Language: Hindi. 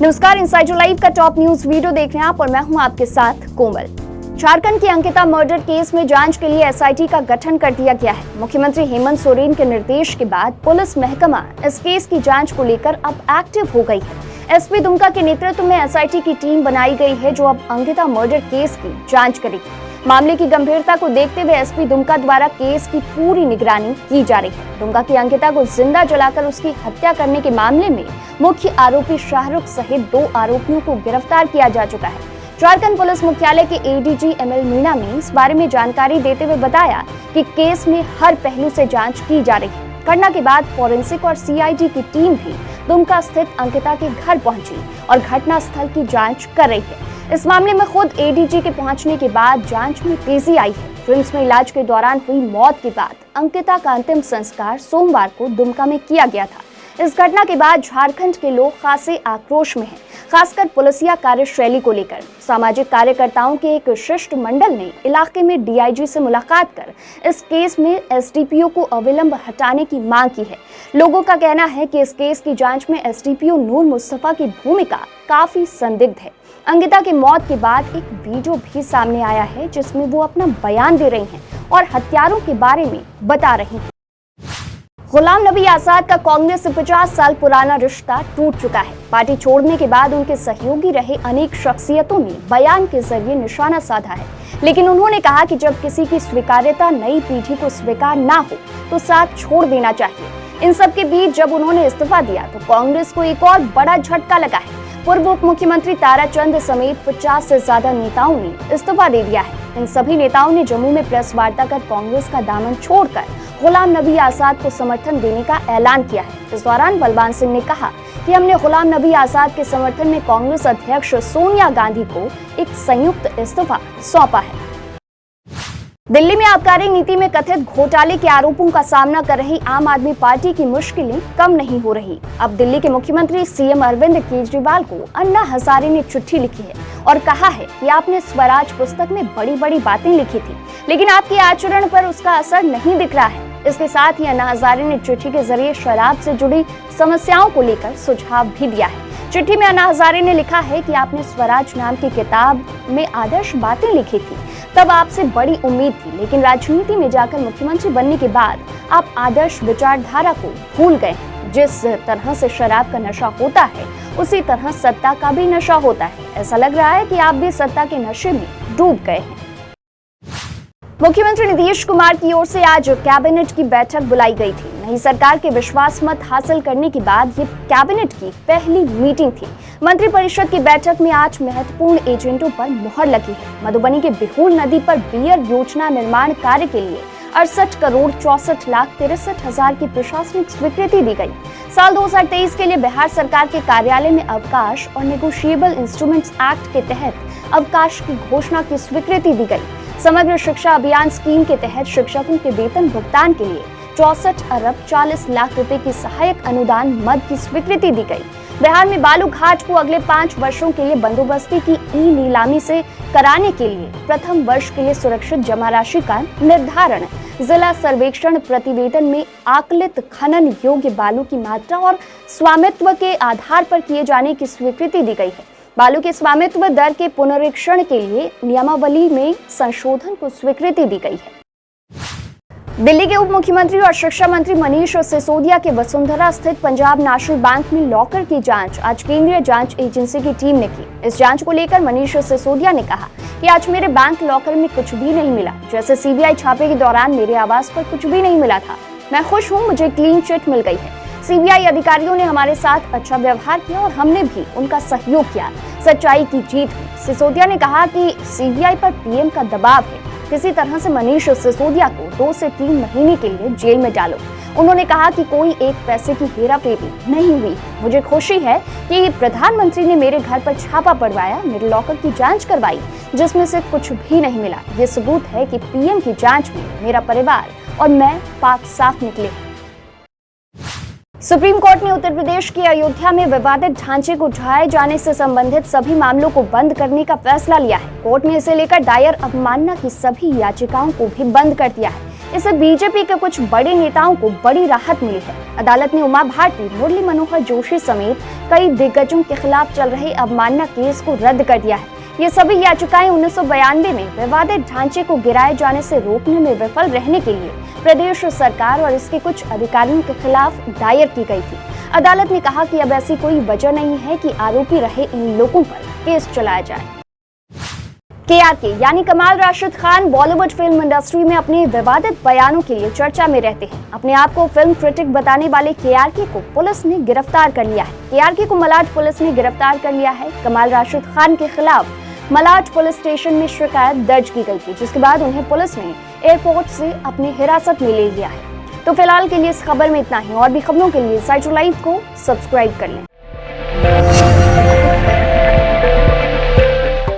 नमस्कार, इनसाइडर लाइव का टॉप न्यूज वीडियो देख रहे हैं आप और मैं हूं आपके साथ कोमल। झारखंड की अंकिता मर्डर केस में जांच के लिए एसआईटी का गठन कर दिया गया है। मुख्यमंत्री हेमंत सोरेन के निर्देश के बाद पुलिस महकमा इस केस की जांच को लेकर अब एक्टिव हो गई है। एसपी दुमका के नेतृत्व में एसआईटी की टीम बनाई गई है जो अब अंकिता मर्डर केस की जांच करेगी। मामले की गंभीरता को देखते हुए एसपी दुमका द्वारा केस की पूरी निगरानी की जा रही है। दुमका की अंकिता को जिंदा जलाकर उसकी हत्या करने के मामले में मुख्य आरोपी शाहरुख सहित 2 आरोपियों को गिरफ्तार किया जा चुका है। झारखंड पुलिस मुख्यालय के एडीजी एमएल मीणा ने इस बारे में जानकारी देते हुए बताया कि केस में हर पहलू से जांच की जा रही है। घटना के बाद फॉरेंसिक और सीआईडी की टीम भी दुमका स्थित अंकिता के घर पहुंची और घटना स्थल की जांच कर रही है। इस मामले में खुद एडीजी के पहुंचने के बाद जांच में तेजी आई है। रिम्स में इलाज के दौरान हुई मौत के बाद अंकिता का अंतिम संस्कार सोमवार को दुमका में किया गया था। इस घटना के बाद झारखंड के लोग खासे आक्रोश में हैं, खासकर पुलिसिया कार्यशैली को लेकर। सामाजिक कार्यकर्ताओं के एक शिष्टमंडल ने इलाके में डीआईजी से मुलाकात कर इस केस में एसडीपीओ को अविलंब हटाने की मांग की है। लोगों का कहना है कि इस केस की जांच में एसडीपीओ नूर मुस्तफा की भूमिका काफी संदिग्ध है। अंकिता की मौत के बाद एक वीडियो भी सामने आया है जिसमें वो अपना बयान दे रही हैं और हत्यारों के बारे में बता रही हैं। गुलाम नबी आजाद का कांग्रेस से 50 साल पुराना रिश्ता टूट चुका है। पार्टी छोड़ने के बाद उनके सहयोगी रहे अनेक शख्सियतों ने बयान के जरिए निशाना साधा है, लेकिन उन्होंने कहा कि जब किसी की स्वीकार्यता नई पीढ़ी को स्वीकार ना हो तो साथ छोड़ देना चाहिए। इन सब के बीच जब उन्होंने इस्तीफा दिया तो कांग्रेस को एक और बड़ा झटका लगा है। पूर्व उप मुख्यमंत्री ताराचंद समेत 50 से ज्यादा नेताओं ने इस्तीफा दे दिया है। इन सभी नेताओं ने जम्मू में प्रेस वार्ता कर कांग्रेस का दामन छोड़कर गुलाम नबी आजाद को समर्थन देने का ऐलान किया है। इस दौरान बलवान सिंह ने कहा कि हमने गुलाम नबी आजाद के समर्थन में कांग्रेस अध्यक्ष सोनिया गांधी को एक संयुक्त इस्तीफा सौंपा है। दिल्ली में आबकारी नीति में कथित घोटाले के आरोपों का सामना कर रही आम आदमी पार्टी की मुश्किलें कम नहीं हो रही। अब दिल्ली के मुख्यमंत्री सीएम अरविंद केजरीवाल को अन्ना हजारे ने चिट्ठी लिखी है और कहा है कि आपने स्वराज पुस्तक में बड़ी बड़ी बातें लिखी थी, लेकिन आपके आचरण पर उसका असर नहीं दिख रहा है। इसके साथ ही अन्ना हजारे ने चिट्ठी के जरिए शराब से जुड़ी समस्याओं को लेकर सुझाव भी दिया है। चिट्ठी में अन्ना हजारे ने लिखा है कि आपने स्वराज नाम की किताब में आदर्श बातें लिखी थी, तब आपसे बड़ी उम्मीद थी, लेकिन राजनीति में जाकर मुख्यमंत्री बनने के बाद आप आदर्श विचारधारा को भूल गए हैं। जिस तरह से शराब का नशा होता है उसी तरह सत्ता का भी नशा होता है। ऐसा लग रहा है कि आप भी सत्ता के नशे में डूब गए हैं। मुख्यमंत्री नीतीश कुमार की ओर से आज कैबिनेट की बैठक बुलाई गई थी। नई सरकार के विश्वास मत हासिल करने के बाद ये कैबिनेट की पहली मीटिंग थी। मंत्रिपरिषद की बैठक में आज महत्वपूर्ण एजेंडों पर मुहर लगी है। मधुबनी के बिहुल नदी पर बियर योजना निर्माण कार्य के लिए 68 करोड़ 64 लाख 63 हजार की प्रशासनिक स्वीकृति दी गई। साल 2023 के लिए बिहार सरकार के कार्यालय में अवकाश और नेगोशिएबल इंस्ट्रूमेंट्स एक्ट के तहत अवकाश की घोषणा की स्वीकृति दी गई। समग्र शिक्षा अभियान स्कीम के तहत शिक्षकों के वेतन भुगतान के लिए 64 अरब 40 लाख रुपए की सहायक अनुदान मद की स्वीकृति दी गई। बिहार में बालू घाट को अगले 5 वर्षों के लिए बंदोबस्ती की ई नीलामी से कराने के लिए प्रथम वर्ष के लिए सुरक्षित जमा राशि का निर्धारण, जिला सर्वेक्षण प्रतिवेदन में आकलित खनन योग्य बालू की मात्रा और स्वामित्व के आधार पर किए जाने की स्वीकृति दी गई है। बालू के स्वामित्व दर के पुनरीक्षण के लिए नियमावली में संशोधन को स्वीकृति दी गई है। दिल्ली के उप मुख्यमंत्री और शिक्षा मंत्री मनीष सिसोदिया के वसुंधरा स्थित पंजाब नेशनल बैंक में लॉकर की जांच आज केंद्रीय जांच एजेंसी की टीम ने की। इस जांच को लेकर मनीष सिसोदिया ने कहा कि आज मेरे बैंक लॉकर में कुछ भी नहीं मिला। जैसे सीबीआई छापे के दौरान मेरे आवास पर कुछ भी नहीं मिला था। मैं खुश हूँ, मुझे क्लीन चिट मिल गई है। सीबीआई अधिकारियों ने हमारे साथ अच्छा व्यवहार किया और हमने भी उनका सहयोग किया। सच्चाई की जीत हुई। सिसोदिया ने कहा कि सीबीआई पर पीएम का दबाव है, किसी तरह से मनीष सिसोदिया को 2 से 3 महीने के लिए जेल में डालो। उन्होंने कहा कि कोई एक पैसे की हेराफेरी नहीं हुई। मुझे खुशी है कि प्रधानमंत्री ने मेरे घर पर छापा पड़वाया, मेरे लॉकर की जांच करवाई, जिसमें से कुछ भी नहीं मिला। ये सबूत है कि पीएम की जांच में मेरा परिवार और मैं पाक साफ निकले। सुप्रीम कोर्ट ने उत्तर प्रदेश की अयोध्या में विवादित ढांचे को ढहाए जाने से संबंधित सभी मामलों को बंद करने का फैसला लिया है। कोर्ट ने इसे लेकर दायर अवमानना की सभी याचिकाओं को भी बंद कर दिया है। इससे बीजेपी के कुछ बड़े नेताओं को बड़ी राहत मिली है। अदालत ने उमा भारती, मुरली मनोहर जोशी समेत कई दिग्गजों के खिलाफ चल रहे अवमानना केस को रद्द कर दिया है। ये सभी याचिकाएं 1992 में विवादित ढांचे को गिराए जाने से रोकने में विफल रहने के लिए प्रदेश सरकार और इसके कुछ अधिकारियों के खिलाफ दायर की गई थी। अदालत ने कहा कि अब ऐसी कोई वजह नहीं है कि आरोपी रहे इन लोगों पर केस चलाया जाए। KRK यानी कमाल राशिद खान बॉलीवुड फिल्म इंडस्ट्री में अपने विवादित बयानों के लिए चर्चा में रहते हैं। अपने आप को फिल्म क्रिटिक बताने वाले KRK को पुलिस ने गिरफ्तार कर लिया है। KRK को मलाड पुलिस ने गिरफ्तार कर लिया है। कमाल राशिद खान के खिलाफ मलाड पुलिस स्टेशन में शिकायत दर्ज की गई थी, जिसके बाद उन्हें पुलिस ने एयरपोर्ट से अपनी हिरासत में ले लिया है। तो फिलहाल के लिए इस खबर में इतना ही। और भी खबरों के लिए साइट लाइव को सब्सक्राइब कर लें।